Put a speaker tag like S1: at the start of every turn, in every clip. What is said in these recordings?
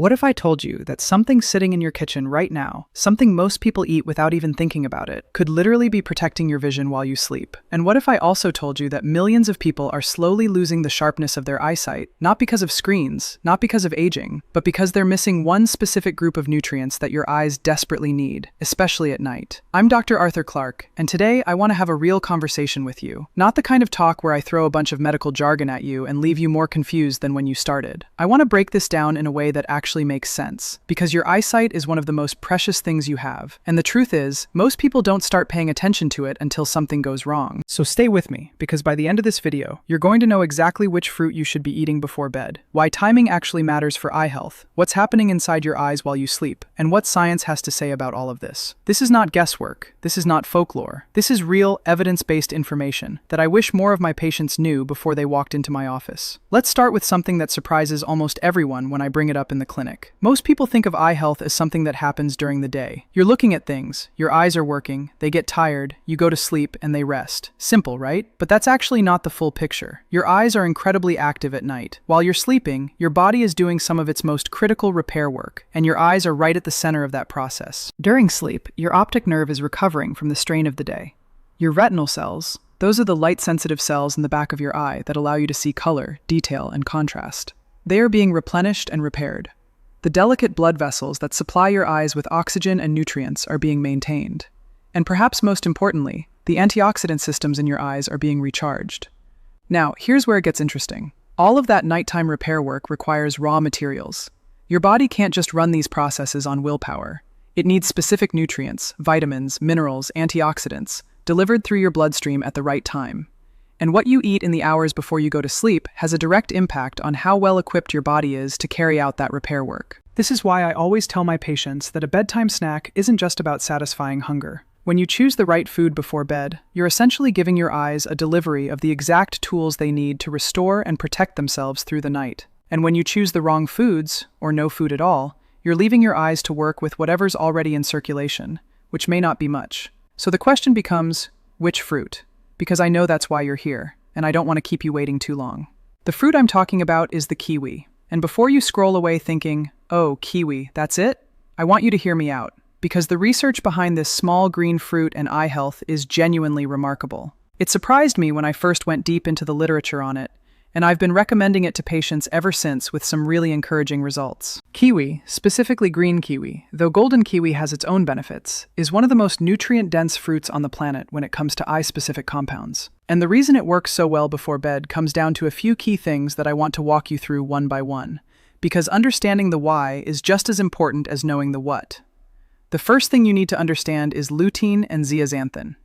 S1: What if I told you that something sitting in your kitchen right now, something most people eat without even thinking about it, could literally be protecting your vision while you sleep? And what if I also told you that millions of people are slowly losing the sharpness of their eyesight, not because of screens, not because of aging, but because they're missing one specific group of nutrients that your eyes desperately need, especially at night? I'm Dr. Arthur Clarke, and today I want to have a real conversation with you. Not the kind of talk where I throw a bunch of medical jargon at you and leave you more confused than when you started. I want to break this down in a way that actually makes sense, because your eyesight is one of the most precious things you have, and the truth is, most people don't start paying attention to it until something goes wrong. So stay with me, because by the end of this video, you're going to know exactly which fruit you should be eating before bed, why timing actually matters for eye health, what's happening inside your eyes while you sleep, and what science has to say about all of this. This is not guesswork, this is not folklore, this is real, evidence-based information that I wish more of my patients knew before they walked into my office. Let's start with something that surprises almost everyone when I bring it up in the clinic. Most people think of eye health as something that happens during the day. You're looking at things, your eyes are working, they get tired, you go to sleep, and they rest. Simple, right? But that's actually not the full picture. Your eyes are incredibly active at night. While you're sleeping, your body is doing some of its most critical repair work, and your eyes are right at the center of that process. During sleep, your optic nerve is recovering from the strain of the day. Your retinal cells, those are the light-sensitive cells in the back of your eye that allow you to see color, detail, and contrast. They are being replenished and repaired. The delicate blood vessels that supply your eyes with oxygen and nutrients are being maintained. And perhaps most importantly, the antioxidant systems in your eyes are being recharged. Now, here's where it gets interesting. All of that nighttime repair work requires raw materials. Your body can't just run these processes on willpower. It needs specific nutrients, vitamins, minerals, antioxidants, delivered through your bloodstream at the right time. And what you eat in the hours before you go to sleep has a direct impact on how well equipped your body is to carry out that repair work. This is why I always tell my patients that a bedtime snack isn't just about satisfying hunger. When you choose the right food before bed, you're essentially giving your eyes a delivery of the exact tools they need to restore and protect themselves through the night. And when you choose the wrong foods, or no food at all, you're leaving your eyes to work with whatever's already in circulation, which may not be much. So the question becomes, which fruit? Because I know that's why you're here, and I don't want to keep you waiting too long. The fruit I'm talking about is the kiwi. And before you scroll away thinking, oh, kiwi, that's it? I want you to hear me out, because the research behind this small green fruit and eye health is genuinely remarkable. It surprised me when I first went deep into the literature on it, and I've been recommending it to patients ever since with some really encouraging results. Kiwi, specifically green kiwi, though golden kiwi has its own benefits, is one of the most nutrient-dense fruits on the planet when it comes to eye-specific compounds. And the reason it works so well before bed comes down to a few key things that I want to walk you through one by one, because understanding the why is just as important as knowing the what. The first thing you need to understand is lutein and zeaxanthin.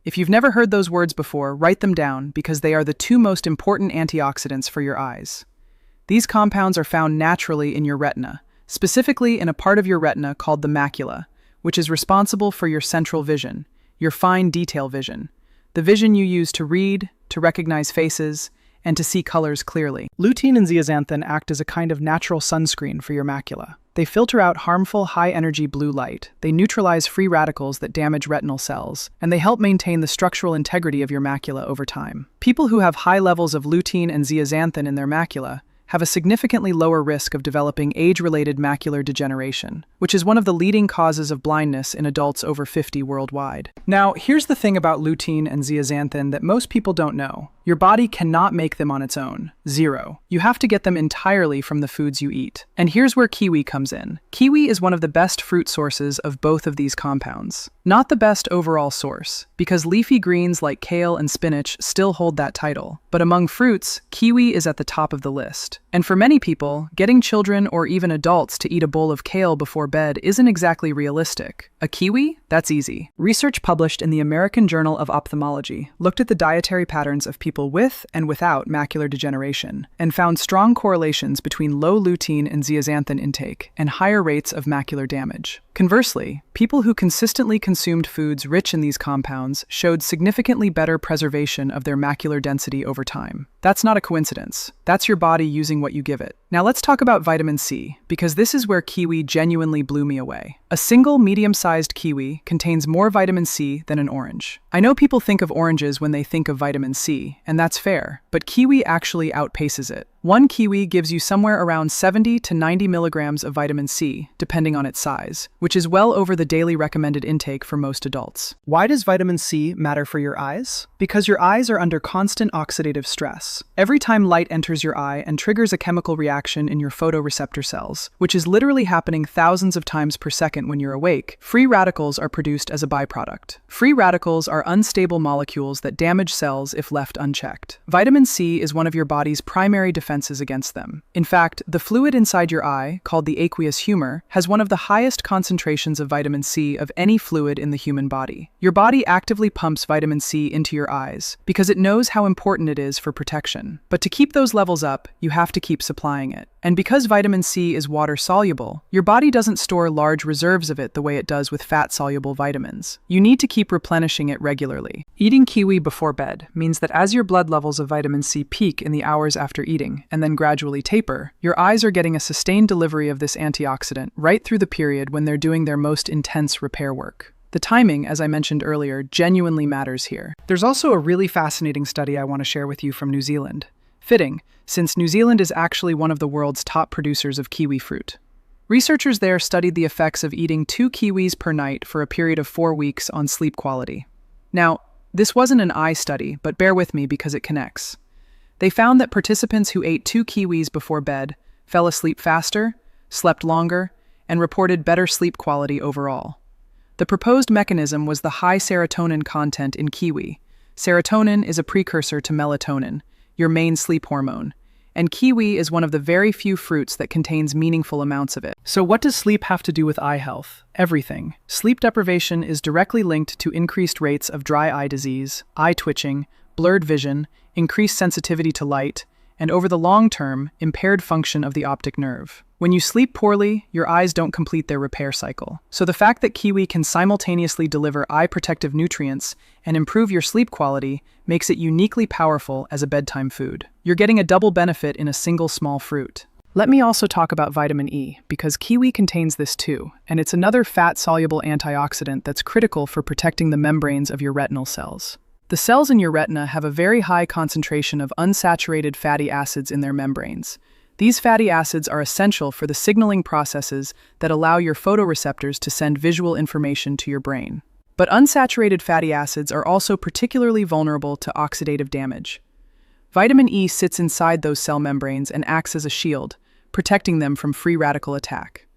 S1: If you've never heard those words before, write them down because they are the two most important antioxidants for your eyes. These compounds are found naturally in your retina, specifically in a part of your retina called the macula, which is responsible for your central vision, your fine detail vision, the vision you use to read, to recognize faces, and to see colors clearly. Lutein and zeaxanthin act as a kind of natural sunscreen for your macula. They filter out harmful high-energy blue light, they neutralize free radicals that damage retinal cells, and they help maintain the structural integrity of your macula over time. People who have high levels of lutein and zeaxanthin in their macula have a significantly lower risk of developing age-related macular degeneration, which is one of the leading causes of blindness in adults over 50 worldwide. Now, here's the thing about lutein and zeaxanthin that most people don't know. Your body cannot make them on its own. Zero. You have to get them entirely from the foods you eat. And here's where kiwi comes in. Kiwi is one of the best fruit sources of both of these compounds. Not the best overall source, because leafy greens like kale and spinach still hold that title. But among fruits, kiwi is at the top of the list. And for many people, getting children or even adults to eat a bowl of kale before bed isn't exactly realistic. A kiwi? That's easy. Research published in the American Journal of Ophthalmology looked at the dietary patterns of people with and without macular degeneration and found strong correlations between low lutein and zeaxanthin intake and higher rates of macular damage. Conversely, people who consistently consumed foods rich in these compounds showed significantly better preservation of their macular density over time. That's not a coincidence. That's your body using what you give it. Now let's talk about vitamin C, because this is where kiwi genuinely blew me away. A single medium-sized kiwi contains more vitamin C than an orange. I know people think of oranges when they think of vitamin C, and that's fair, but kiwi actually outpaces it. One kiwi gives you somewhere around 70 to 90 milligrams of vitamin C, depending on its size, which is well over the daily recommended intake for most adults. Why does vitamin C matter for your eyes? Because your eyes are under constant oxidative stress. Every time light enters your eye and triggers a chemical reaction in your photoreceptor cells, which is literally happening thousands of times per second when you're awake, free radicals are produced as a byproduct. Free radicals are unstable molecules that damage cells if left unchecked. Vitamin C is one of your body's primary defenses against them. In fact, the fluid inside your eye, called the aqueous humor, has one of the highest concentrations of vitamin C of any fluid in the human body. Your body actively pumps vitamin C into your eyes because it knows how important it is for protection. But to keep those levels up, you have to keep supplying it. And because vitamin C is water-soluble, your body doesn't store large reserves of it the way it does with fat-soluble vitamins. You need to keep replenishing it regularly. Eating kiwi before bed means that as your blood levels of vitamin C peak in the hours after eating and then gradually taper, your eyes are getting a sustained delivery of this antioxidant right through the period when they're doing their most intense repair work. The timing, as I mentioned earlier, genuinely matters here. There's also a really fascinating study I want to share with you from New Zealand. Fitting, since New Zealand is actually one of the world's top producers of kiwi fruit. Researchers there studied the effects of eating 2 kiwis per night for a period of 4 weeks on sleep quality. Now, this wasn't an eye study, but bear with me because it connects. They found that participants who ate 2 kiwis before bed fell asleep faster, slept longer, and reported better sleep quality overall. The proposed mechanism was the high serotonin content in kiwi. Serotonin is a precursor to melatonin, your main sleep hormone, and kiwi is one of the very few fruits that contains meaningful amounts of it. So what does sleep have to do with eye health? Everything. Sleep deprivation is directly linked to increased rates of dry eye disease, eye twitching, blurred vision, increased sensitivity to light, and over the long term, impaired function of the optic nerve. When you sleep poorly, your eyes don't complete their repair cycle. So the fact that kiwi can simultaneously deliver eye protective nutrients and improve your sleep quality makes it uniquely powerful as a bedtime food. You're getting a double benefit in a single small fruit. Let me also talk about vitamin E, because kiwi contains this too, and it's another fat-soluble antioxidant that's critical for protecting the membranes of your retinal cells. The cells in your retina have a very high concentration of unsaturated fatty acids in their membranes. These fatty acids are essential for the signaling processes that allow your photoreceptors to send visual information to your brain. But unsaturated fatty acids are also particularly vulnerable to oxidative damage. Vitamin E sits inside those cell membranes and acts as a shield, protecting them from free radical attack.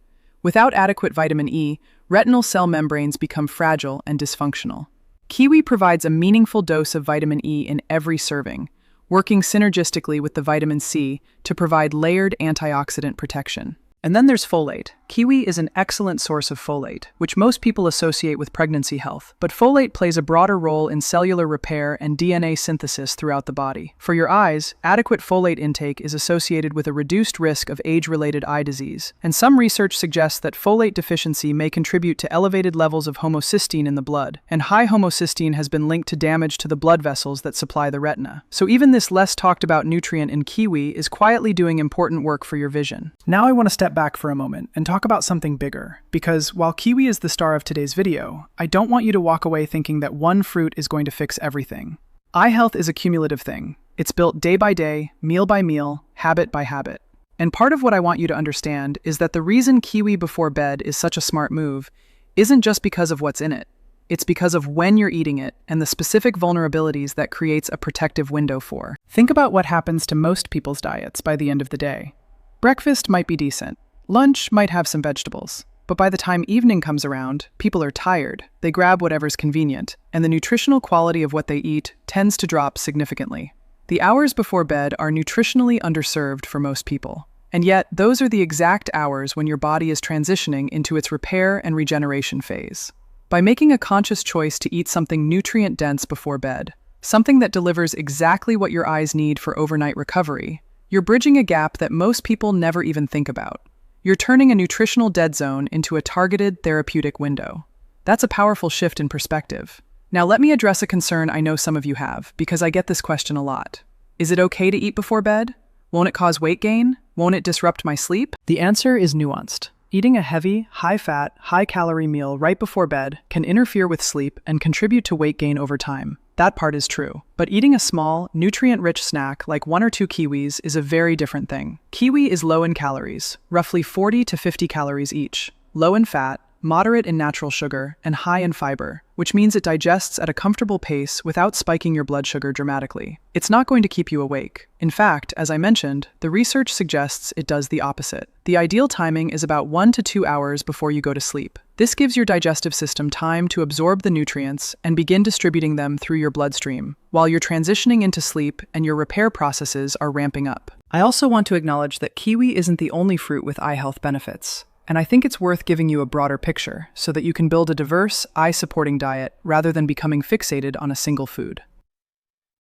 S1: Without adequate vitamin E, retinal cell membranes become fragile and dysfunctional. Kiwi provides a meaningful dose of vitamin E in every serving, working synergistically with the vitamin C to provide layered antioxidant protection. And then there's folate. Kiwi is an excellent source of folate, which most people associate with pregnancy health. But folate plays a broader role in cellular repair and DNA synthesis throughout the body. For your eyes, adequate folate intake is associated with a reduced risk of age-related eye disease. And some research suggests that folate deficiency may contribute to elevated levels of homocysteine in the blood. And high homocysteine has been linked to damage to the blood vessels that supply the retina. So even this less talked about nutrient in kiwi is quietly doing important work for your vision. Now I want to step back for a moment and talk about something bigger, because while kiwi is the star of today's video, I don't want you to walk away thinking that one fruit is going to fix everything. Eye health is a cumulative thing. It's built day by day, meal by meal, habit by habit. And part of what I want you to understand is that the reason kiwi before bed is such a smart move isn't just because of what's in it. It's because of when you're eating it and the specific vulnerabilities that creates a protective window for. Think about what happens to most people's diets by the end of the day. Breakfast might be decent. Lunch might have some vegetables, but by the time evening comes around, people are tired, they grab whatever's convenient, and the nutritional quality of what they eat tends to drop significantly. The hours before bed are nutritionally underserved for most people, and yet those are the exact hours when your body is transitioning into its repair and regeneration phase. By making a conscious choice to eat something nutrient-dense before bed, something that delivers exactly what your eyes need for overnight recovery, you're bridging a gap that most people never even think about. You're turning a nutritional dead zone into a targeted therapeutic window. That's a powerful shift in perspective. Now let me address a concern I know some of you have, because I get this question a lot. Is it okay to eat before bed? Won't it cause weight gain? Won't it disrupt my sleep? The answer is nuanced. Eating a heavy, high-fat, high-calorie meal right before bed can interfere with sleep and contribute to weight gain over time. That part is true. But eating a small, nutrient-rich snack like 1 or 2 kiwis is a very different thing. Kiwi is low in calories, roughly 40 to 50 calories each, low in fat, moderate in natural sugar, and high in fiber, which means it digests at a comfortable pace without spiking your blood sugar dramatically. It's not going to keep you awake. In fact, as I mentioned, the research suggests it does the opposite. The ideal timing is about 1 to 2 hours before you go to sleep. This gives your digestive system time to absorb the nutrients and begin distributing them through your bloodstream, while you're transitioning into sleep and your repair processes are ramping up. I also want to acknowledge that kiwi isn't the only fruit with eye health benefits. And I think it's worth giving you a broader picture so that you can build a diverse, eye-supporting diet rather than becoming fixated on a single food.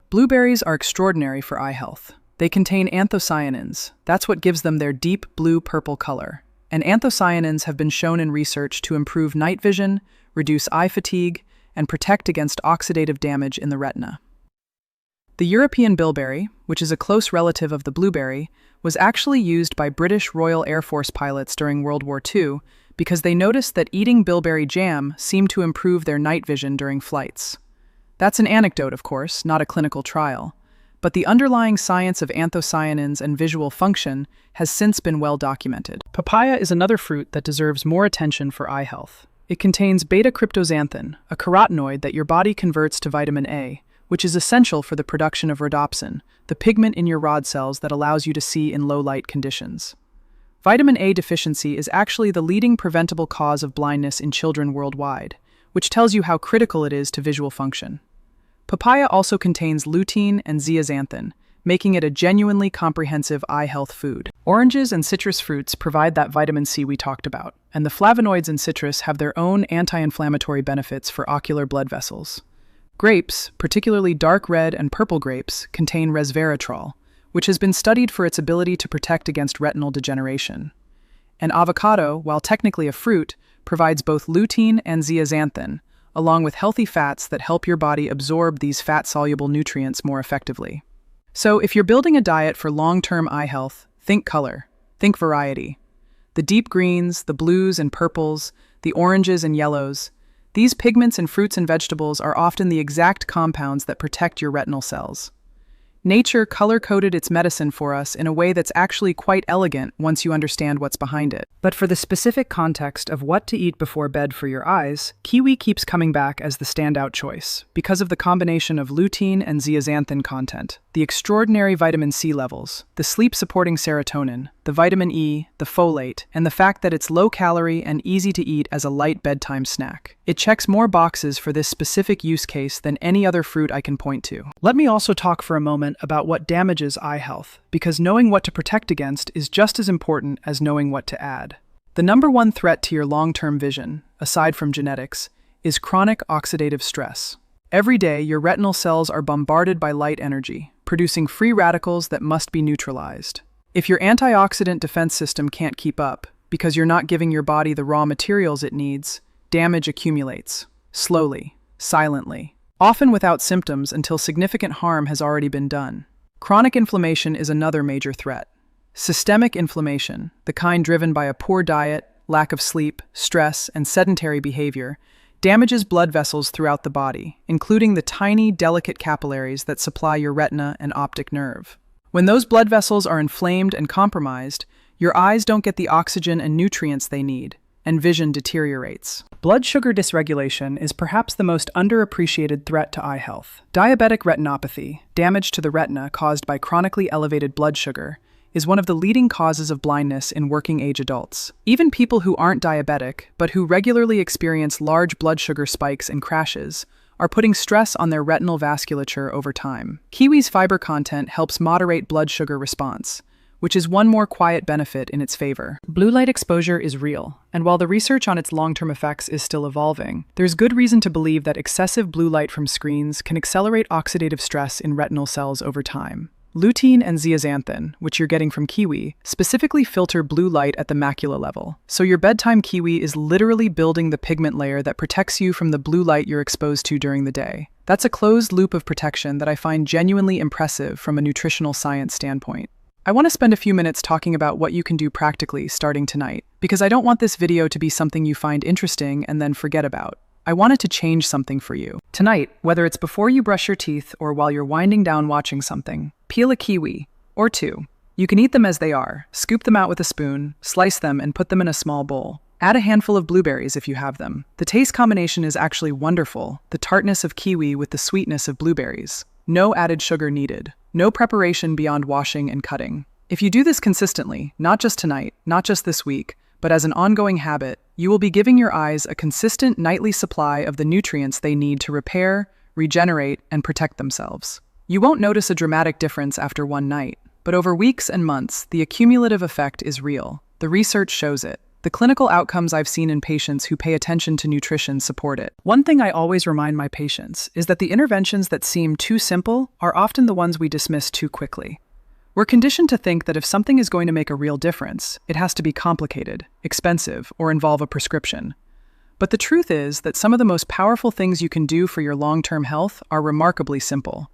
S1: Blueberries are extraordinary for eye health. They contain anthocyanins. That's what gives them their deep blue-purple color. And anthocyanins have been shown in research to improve night vision, reduce eye fatigue, and protect against oxidative damage in the retina. The European bilberry, which is a close relative of the blueberry, was actually used by British Royal Air Force pilots during World War II because they noticed that eating bilberry jam seemed to improve their night vision during flights. That's an anecdote, of course, not a clinical trial, but the underlying science of anthocyanins and visual function has since been well documented. Papaya is another fruit that deserves more attention for eye health. It contains beta-cryptoxanthin, a carotenoid that your body converts to vitamin A, which is essential for the production of rhodopsin, the pigment in your rod cells that allows you to see in low-light conditions. Vitamin A deficiency is actually the leading preventable cause of blindness in children worldwide, which tells you how critical it is to visual function. Papaya also contains lutein and zeaxanthin, making it a genuinely comprehensive eye health food. Oranges and citrus fruits provide that vitamin C we talked about, and the flavonoids in citrus have their own anti-inflammatory benefits for ocular blood vessels. Grapes, particularly dark red and purple grapes, contain resveratrol, which has been studied for its ability to protect against retinal degeneration. And avocado, while technically a fruit, provides both lutein and zeaxanthin, along with healthy fats that help your body absorb these fat-soluble nutrients more effectively. So if you're building a diet for long-term eye health, think color, think variety. The deep greens, the blues and purples, the oranges and yellows, these pigments in fruits and vegetables are often the exact compounds that protect your retinal cells. Nature color-coded its medicine for us in a way that's actually quite elegant once you understand what's behind it. But for the specific context of what to eat before bed for your eyes, kiwi keeps coming back as the standout choice because of the combination of lutein and zeaxanthin content, the extraordinary vitamin C levels, the sleep-supporting serotonin, the vitamin E, the folate, and the fact that it's low-calorie and easy to eat as a light bedtime snack. It checks more boxes for this specific use case than any other fruit I can point to. Let me also talk for a moment about what damages eye health, because knowing what to protect against is just as important as knowing what to add. The number one threat to your long-term vision, aside from genetics, is chronic oxidative stress. Every day, your retinal cells are bombarded by light energy, producing free radicals that must be neutralized. If your antioxidant defense system can't keep up, because you're not giving your body the raw materials it needs, damage accumulates, slowly, silently, often without symptoms until significant harm has already been done. Chronic inflammation is another major threat. Systemic inflammation, the kind driven by a poor diet, lack of sleep, stress, and sedentary behavior, damages blood vessels throughout the body, including the tiny, delicate capillaries that supply your retina and optic nerve. When those blood vessels are inflamed and compromised, your eyes don't get the oxygen and nutrients they need, and vision deteriorates. Blood sugar dysregulation is perhaps the most underappreciated threat to eye health. Diabetic retinopathy, damage to the retina caused by chronically elevated blood sugar, is one of the leading causes of blindness in working-age adults. Even people who aren't diabetic, but who regularly experience large blood sugar spikes and crashes, are putting stress on their retinal vasculature over time. Kiwi's fiber content helps moderate blood sugar response, which is one more quiet benefit in its favor. Blue light exposure is real, and while the research on its long-term effects is still evolving, there's good reason to believe that excessive blue light from screens can accelerate oxidative stress in retinal cells over time. Lutein and zeaxanthin, which you're getting from kiwi, specifically filter blue light at the macula level. So your bedtime kiwi is literally building the pigment layer that protects you from the blue light you're exposed to during the day. That's a closed loop of protection that I find genuinely impressive from a nutritional science standpoint. I want to spend a few minutes talking about what you can do practically starting tonight, because I don't want this video to be something you find interesting and then forget about. I wanted to change something for you. Tonight, whether it's before you brush your teeth or while you're winding down watching something, peel a kiwi, or two. You can eat them as they are, scoop them out with a spoon, slice them, and put them in a small bowl. Add a handful of blueberries if you have them. The taste combination is actually wonderful, the tartness of kiwi with the sweetness of blueberries. No added sugar needed. No preparation beyond washing and cutting. If you do this consistently, not just tonight, not just this week, but as an ongoing habit, you will be giving your eyes a consistent nightly supply of the nutrients they need to repair, regenerate, and protect themselves. You won't notice a dramatic difference after one night, but over weeks and months, the accumulative effect is real. The research shows it. The clinical outcomes I've seen in patients who pay attention to nutrition support it. One thing I always remind my patients is that the interventions that seem too simple are often the ones we dismiss too quickly. We're conditioned to think that if something is going to make a real difference, it has to be complicated, expensive, or involve a prescription. But the truth is that some of the most powerful things you can do for your long-term health are remarkably simple.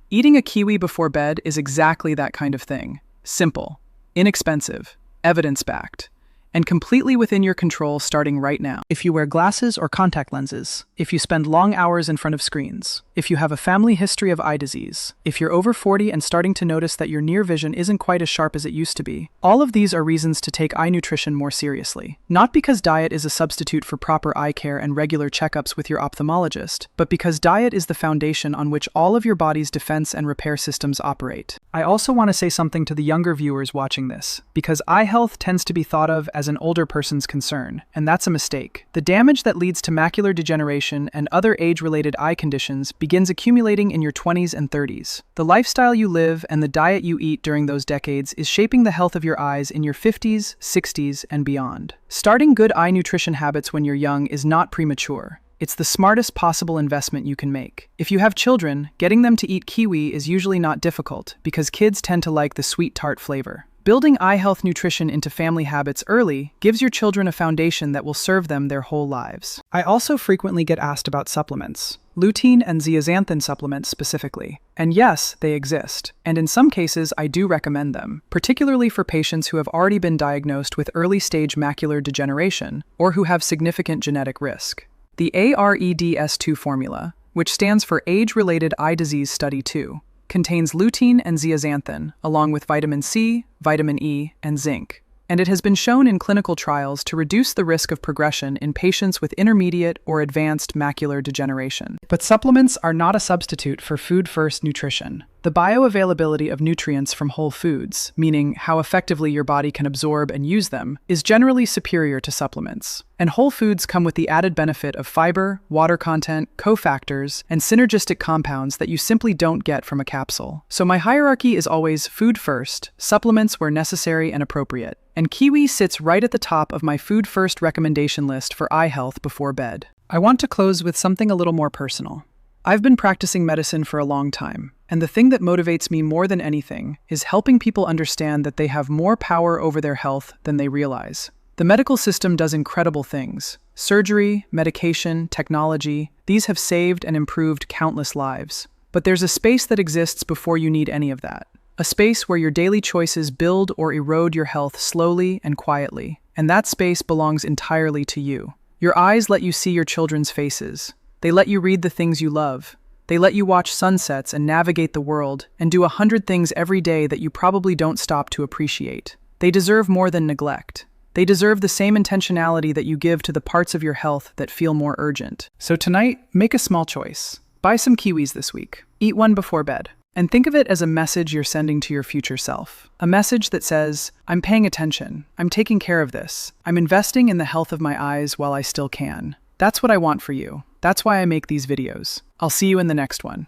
S1: Eating a kiwi before bed is exactly that kind of thing. Simple, inexpensive, evidence-backed, and completely within your control starting right now. If you wear glasses or contact lenses, if you spend long hours in front of screens, if you have a family history of eye disease, if you're over 40 and starting to notice that your near vision isn't quite as sharp as it used to be, all of these are reasons to take eye nutrition more seriously. Not because diet is a substitute for proper eye care and regular checkups with your ophthalmologist, but because diet is the foundation on which all of your body's defense and repair systems operate. I also want to say something to the younger viewers watching this, because eye health tends to be thought of as an older person's concern, and that's a mistake. The damage that leads to macular degeneration and other age-related eye conditions begins accumulating in your 20s and 30s. The lifestyle you live and the diet you eat during those decades is shaping the health of your eyes in your 50s, 60s, and beyond. Starting good eye nutrition habits when you're young is not premature. It's the smartest possible investment you can make. If you have children, getting them to eat kiwi is usually not difficult because kids tend to like the sweet tart flavor. Building eye health nutrition into family habits early gives your children a foundation that will serve them their whole lives. I also frequently get asked about supplements, lutein and zeaxanthin supplements specifically. And yes, they exist. And in some cases, I do recommend them, particularly for patients who have already been diagnosed with early-stage macular degeneration or who have significant genetic risk. The AREDS2 formula, which stands for Age-Related Eye Disease Study 2, contains lutein and zeaxanthin, along with vitamin C, vitamin E, and zinc. And it has been shown in clinical trials to reduce the risk of progression in patients with intermediate or advanced macular degeneration. But supplements are not a substitute for food-first nutrition. The bioavailability of nutrients from whole foods, meaning how effectively your body can absorb and use them, is generally superior to supplements. And whole foods come with the added benefit of fiber, water content, cofactors, and synergistic compounds that you simply don't get from a capsule. So my hierarchy is always food first, supplements where necessary and appropriate. And kiwi sits right at the top of my food first recommendation list for eye health before bed. I want to close with something a little more personal. I've been practicing medicine for a long time, and the thing that motivates me more than anything is helping people understand that they have more power over their health than they realize. The medical system does incredible things. Surgery, medication, technology, these have saved and improved countless lives. But there's a space that exists before you need any of that. A space where your daily choices build or erode your health slowly and quietly, and that space belongs entirely to you. Your eyes let you see your children's faces. They let you read the things you love. They let you watch sunsets and navigate the world and do 100 things every day that you probably don't stop to appreciate. They deserve more than neglect. They deserve the same intentionality that you give to the parts of your health that feel more urgent. So tonight, make a small choice. Buy some kiwis this week. Eat one before bed. And think of it as a message you're sending to your future self. A message that says, I'm paying attention. I'm taking care of this. I'm investing in the health of my eyes while I still can. That's what I want for you. That's why I make these videos. I'll see you in the next one.